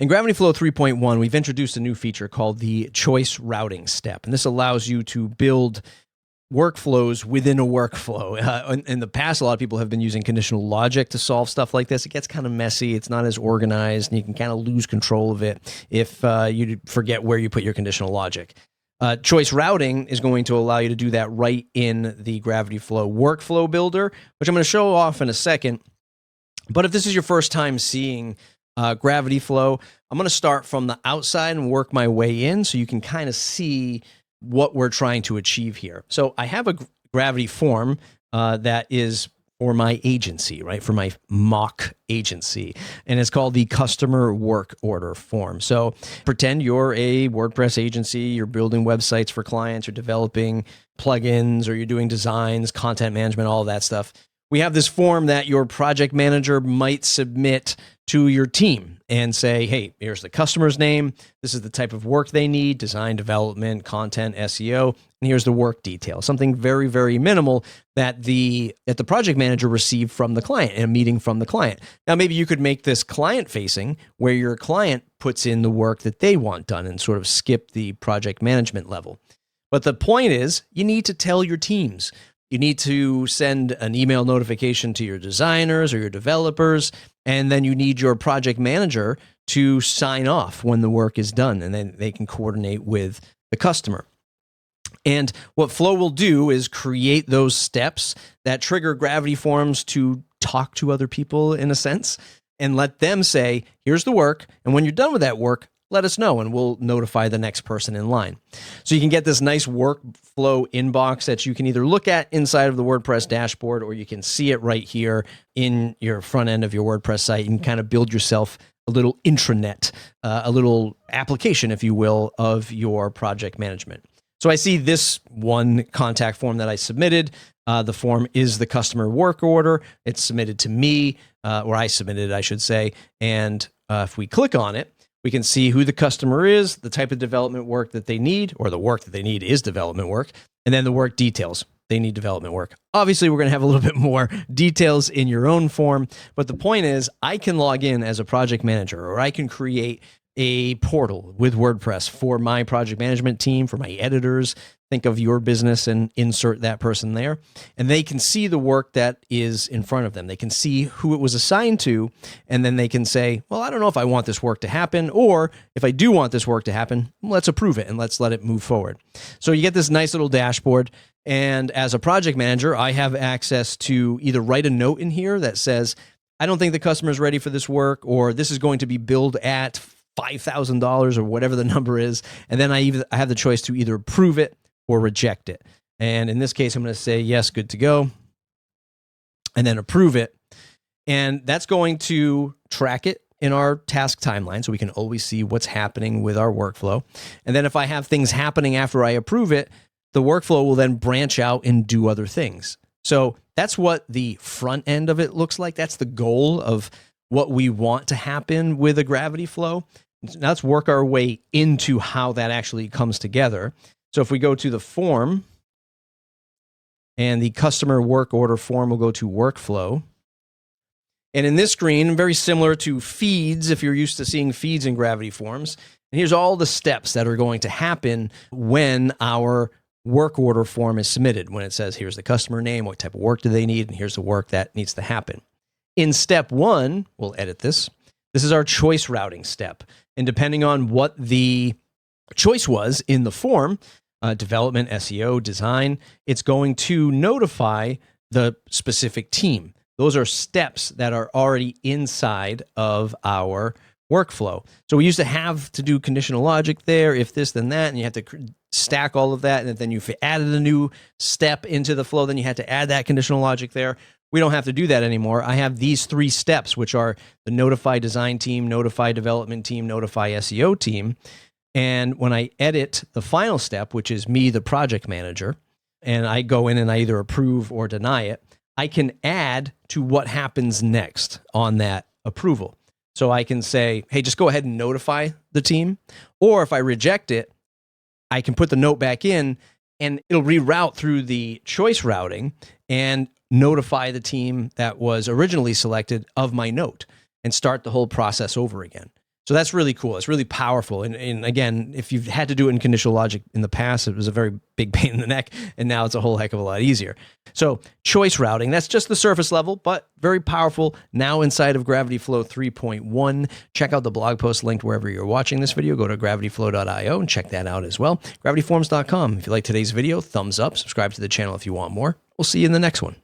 In Gravity Flow 3.1, we've introduced a new feature called the choice routing step. And this allows you to build workflows within a workflow. In the past, a lot of people have been using conditional logic to solve stuff like this. It gets kind of messy. It's not as organized, and you can kind of lose control of it if you forget where you put your conditional logic. Choice routing is going to allow you to do that right in the Gravity Flow workflow builder, which I'm going to show off in a second. But if this is your first time seeing Gravity Flow, I'm going to start from the outside and work my way in so you can kind of see what we're trying to achieve here. So I have a Gravity form that is for my agency, right? For my mock agency. And it's called the customer work order form. So pretend you're a WordPress agency, you're building websites for clients, you're developing plugins, or you're doing designs, content management, all of that stuff. We have this form that your project manager might submit to your team and say, hey, here's the customer's name. This is the type of work they need, design, development, content, SEO, and here's the work detail. Something very, very minimal that the project manager received from the client in a meeting from the client. Now, maybe you could make this client-facing where your client puts in the work that they want done and sort of skip the project management level. But the point is, you need to tell your teams. You need to send an email notification to your designers or your developers, and then you need your project manager to sign off when the work is done, and then they can coordinate with the customer. And what Flow will do is create those steps that trigger Gravity forms to talk to other people in a sense, and let them say, here's the work, and when you're done with that work, let us know and we'll notify the next person in line. So you can get this nice workflow inbox that you can either look at inside of the WordPress dashboard, or you can see it right here in your front end of your WordPress site. You can kind of build yourself a little intranet, a little application, if you will, of your project management. So I see this one contact form that I submitted. The form is the customer work order. It's submitted to me, or I submitted it, I should say. And if we click on it, we can see who the customer is, the type of development work that they need, or the work that they need is development work, and then the work details. They need development work. Obviously, we're going to have a little bit more details in your own form, but the point is I can log in as a project manager, or I can create a portal with WordPress for my project management team, for my editors. Think of your business and insert that person there. And they can see the work that is in front of them. They can see who it was assigned to, and then they can say, well, I don't know if I want this work to happen, or if I do want this work to happen, let's approve it and let's let it move forward. So you get this nice little dashboard. And as a project manager, I have access to either write a note in here that says, I don't think the customer is ready for this work, or this is going to be billed at $5,000 or whatever the number is. And then I have the choice to either approve it or reject it. And in this case, I'm going to say, yes, good to go, and then approve it. And that's going to track it in our task timeline so we can always see what's happening with our workflow. And then if I have things happening after I approve it, the workflow will then branch out and do other things. So that's what the front end of it looks like. That's the goal of what we want to happen with a Gravity Flow. Now let's work our way into how that actually comes together. So if we go to the form, and the customer work order form will go to workflow. And in this screen, very similar to feeds, if you're used to seeing feeds in Gravity forms, and here's all the steps that are going to happen when our work order form is submitted, when it says, here's the customer name, what type of work do they need, and here's the work that needs to happen. In step one, we'll edit this. This is our choice routing step. And depending on what the choice was in the form, development, SEO, design, it's going to notify the specific team. Those are steps that are already inside of our workflow. So we used to have to do conditional logic there, if this, then that, and you have to stack all of that. And then you added a new step into the flow, then you had to add that conditional logic there. We don't have to do that anymore. I have these three steps, which are the notify design team, notify development team, notify SEO team. And when I edit the final step, which is me, the project manager, and I go in and I either approve or deny it, I can add to what happens next on that approval. So I can say, hey, just go ahead and notify the team. Or if I reject it, I can put the note back in and it'll reroute through the choice routing and notify the team that was originally selected of my note and start the whole process over again. So that's really cool. It's really powerful. And again, if you've had to do it in conditional logic in the past, it was a very big pain in the neck, and now it's a whole heck of a lot easier. So choice routing, that's just the surface level, but very powerful now inside of Gravity Flow 3.1. Check out the blog post linked wherever you're watching this video. Go to gravityflow.io and check that out as well. Gravityforms.com. If you like today's video, thumbs up, subscribe to the channel if you want more. We'll see you in the next one.